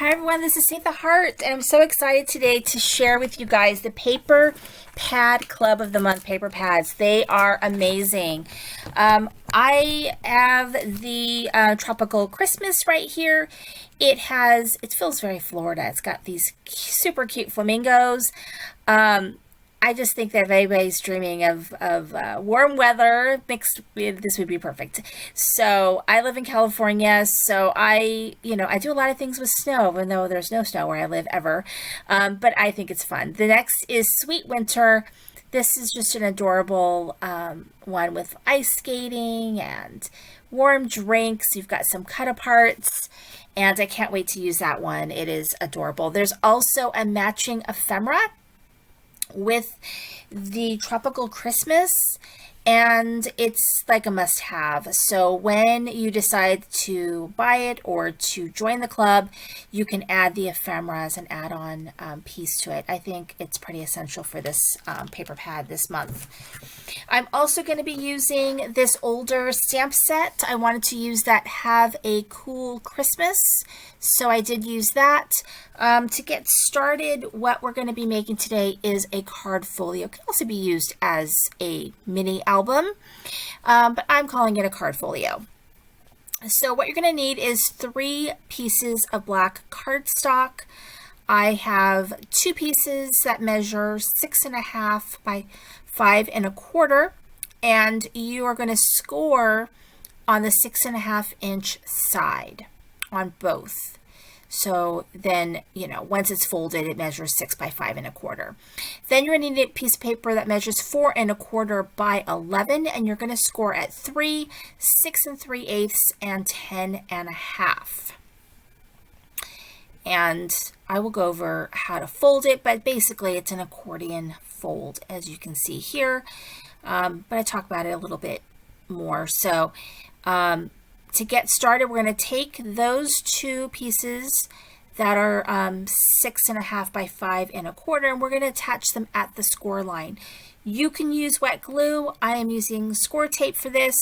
Hi everyone, this is Saint the Heart, and I'm so excited today to share with you guys the Paper Pad Club of the Month paper pads. They are amazing. I have the Tropical Christmas right here. It feels very Florida. It's got these super cute flamingos. I just think that if anybody's dreaming of warm weather mixed with, this would be perfect. So I live in California, so I do a lot of things with snow, even though there's no snow where I live ever. But I think it's fun. The next is Sweet Winter. This is just an adorable one with ice skating and warm drinks. You've got some cut aparts, and I can't wait to use that one. It is adorable. There's also a matching ephemera with the Tropical Christmas, and it's like a must-have. So when you decide to buy it or to join the club, you can add the ephemera as an add-on piece to it. I think it's pretty essential for this paper pad this month. I'm also going to be using this older stamp set. I wanted to use that Have a Cool Christmas, so I did use that. To get started, what we're going to be making today is a card folio. It can also be used as a mini album, but I'm calling it a card folio. So what you're going to need is 3 pieces of black cardstock. I have 2 pieces that measure 6.5 by 5.25, and you are going to score on the 6.5-inch side on both. So then, once it's folded, it measures 6 by 5.25. Then you're going to need a piece of paper that measures 4.25 by 11, and you're going to score at 3, 6 3/8, and 10.5. And I will go over how to fold it, but basically it's an accordion fold, as you can see here. But I talk about it a little bit more. So to get started, we're going to take those 2 pieces that are 6.5 by 5.25, and we're going to attach them at the score line. You can use wet glue. I am using score tape for this.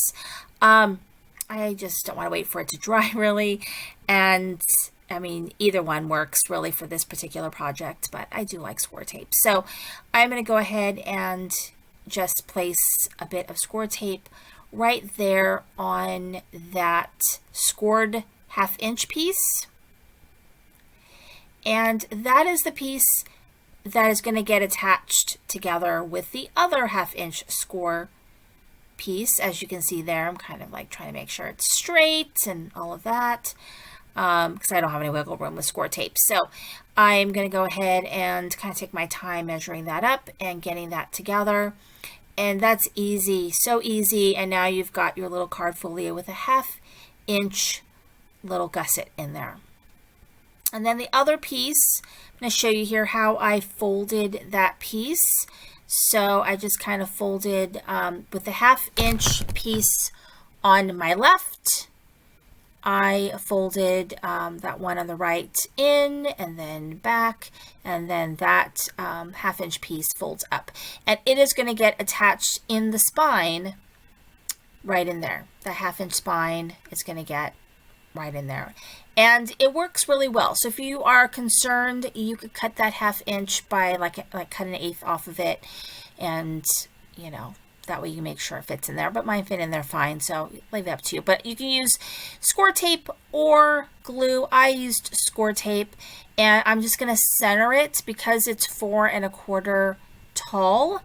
I just don't want to wait for it to dry, really. And I mean, either one works really for this particular project, but I do like score tape. So I'm going to go ahead and just place a bit of score tape right there on that scored 1/2-inch piece. And that is the piece that is going to get attached together with the other 1/2-inch score piece. As you can see there, I'm kind of like trying to make sure it's straight and all of that, because I don't have any wiggle room with score tape. So I'm going to go ahead and kind of take my time measuring that up and getting that together. And that's easy, so easy. And now you've got your little card folio with a 1/2-inch little gusset in there. And then the other piece, I'm going to show you here how I folded that piece. So I just kind of folded with the 1/2-inch piece on my left. I folded that one on the right in and then back, and then that 1/2-inch piece folds up. And it is going to get attached in the spine right in there. The 1/2-inch spine is going to get right in there. And it works really well. So if you are concerned, you could cut that 1/2-inch by like cut 1/8 off of it, and that way you make sure it fits in there. But mine fit in there fine, so leave it up to you. But you can use score tape or glue. I used score tape, and I'm just going to center it because it's 4.25 tall.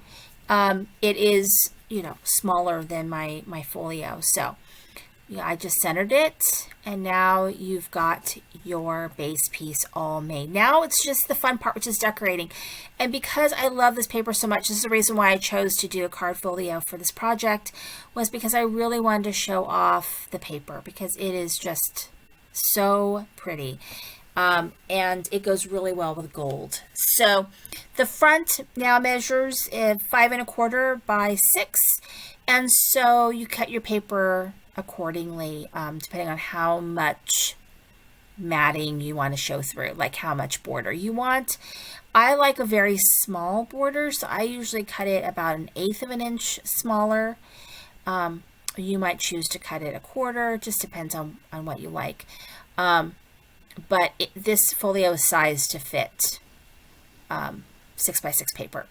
It is, smaller than my folio. So I just centered it, and now you've got your base piece all made. Now it's just the fun part, which is decorating. And because I love this paper so much, this is the reason why I chose to do a card folio for this project, was because I really wanted to show off the paper because it is just so pretty. And it goes really well with gold. So the front now measures 5.25 by 6, and so you cut your paper accordingly, depending on how much matting you want to show through, like how much border you want. I like a very small border, so I usually cut it about 1/8 of an inch smaller. You might choose to cut it 1/4, just depends on what you like. but this folio is sized to fit 6x6 paper.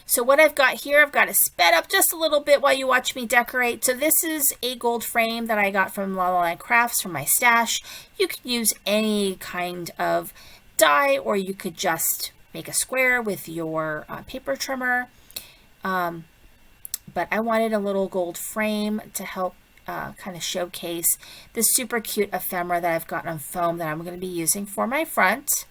So what I've got here, I've got it sped up just a little bit while you watch me decorate. So this is a gold frame that I got from La La Land Crafts from my stash. You could use any kind of die, or you could just make a square with your paper trimmer. But I wanted a little gold frame to help kind of showcase this super cute ephemera that I've got on foam that I'm going to be using for my front.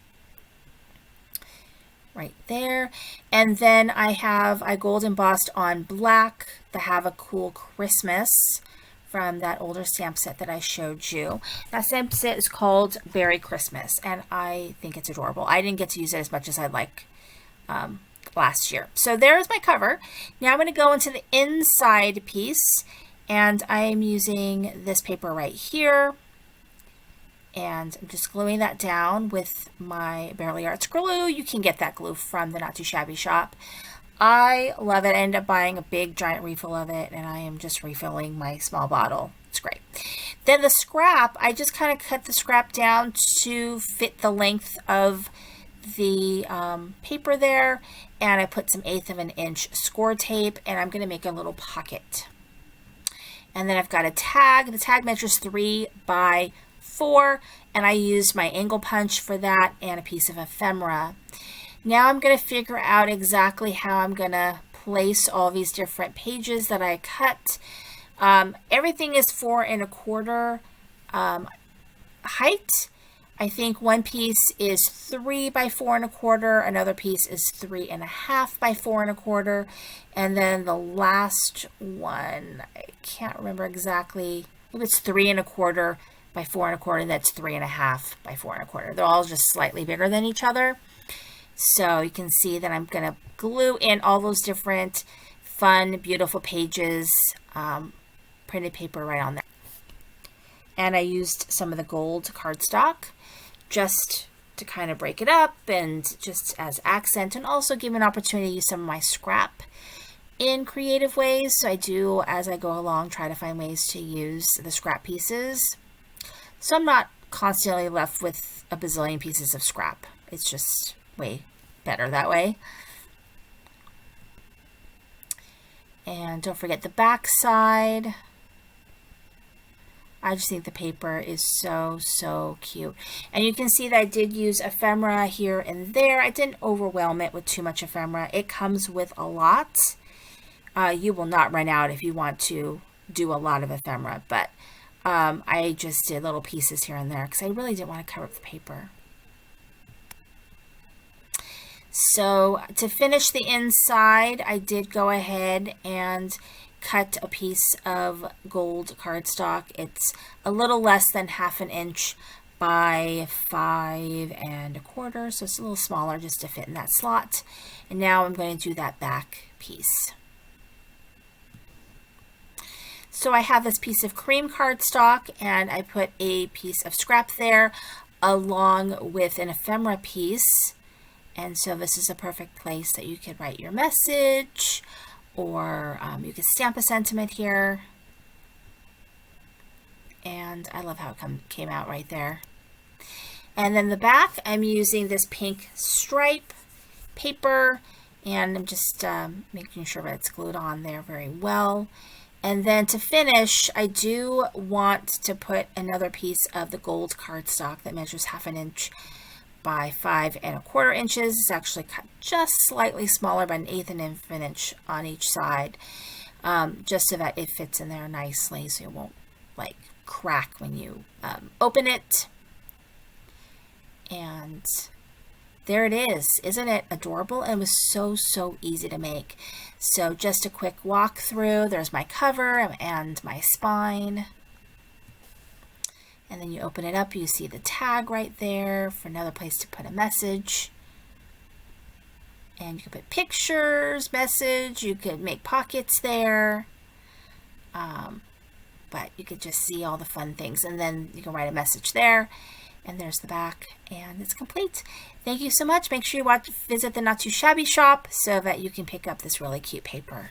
Right there. And then I gold embossed on black the Have a Cool Christmas from that older stamp set that I showed you. That stamp set is called Berry Christmas, and I think it's adorable. I didn't get to use it as much as I'd like last year. So there's my cover. Now I'm going to go into the inside piece, and I'm using this paper right here. And I'm just gluing that down with my Bearly Arts glue. You can get that glue from the Not Too Shabby shop. I love it. I ended up buying a big giant refill of it, and I am just refilling my small bottle. It's great. Then the scrap, I just kind of cut the scrap down to fit the length of the paper there, and I put some 1/8 of an inch score tape, and I'm going to make a little pocket. And then I've got a tag. The tag measures 3 by 4, and I used my angle punch for that and a piece of ephemera. Now I'm going to figure out exactly how I'm going to place all these different pages that I cut. Everything is 4 1/4 height. I think one piece is 3 by 4 1/4, another piece is 3 1/2 by 4 1/4, and then the last one, I can't remember exactly, if it's 3 1/4 by 4 1/4, that's 3 1/2 by 4 1/4. They're all just slightly bigger than each other. So you can see that I'm going to glue in all those different fun, beautiful pages, printed paper right on there. And I used some of the gold cardstock just to kind of break it up and just as accent, and also give an opportunity to use some of my scrap in creative ways. So I do, as I go along, try to find ways to use the scrap pieces. So I'm not constantly left with a bazillion pieces of scrap. It's just way better that way. And don't forget the back side. I just think the paper is so, so cute. And you can see that I did use ephemera here and there. I didn't overwhelm it with too much ephemera. It comes with a lot. You will not run out if you want to do a lot of ephemera, but I just did little pieces here and there because I really didn't want to cover up the paper. So to finish the inside, I did go ahead and cut a piece of gold cardstock. It's a little less than 1/2 inch by 5 1/4, so it's a little smaller just to fit in that slot. And now I'm going to do that back piece. So I have this piece of cream cardstock, and I put a piece of scrap there along with an ephemera piece. And so this is a perfect place that you could write your message, or you could stamp a sentiment here. And I love how it came out right there. And then the back, I'm using this pink stripe paper, and I'm just making sure that it's glued on there very well. And then to finish, I do want to put another piece of the gold cardstock that measures 1/2 inch by 5 1/4 inches. It's actually cut just slightly smaller by 1/8 of an inch on each side, just so that it fits in there nicely, so it won't like crack when you open it. And there it is. Isn't it adorable? And it was so, so easy to make. So just a quick walk through. There's my cover and my spine. And then you open it up, you see the tag right there for another place to put a message. And you can put pictures, message, you could make pockets there. But you could just see all the fun things. And then you can write a message there. And there's the back, and it's complete. Thank you so much. Make sure you visit the Not Too Shabby shop so that you can pick up this really cute paper.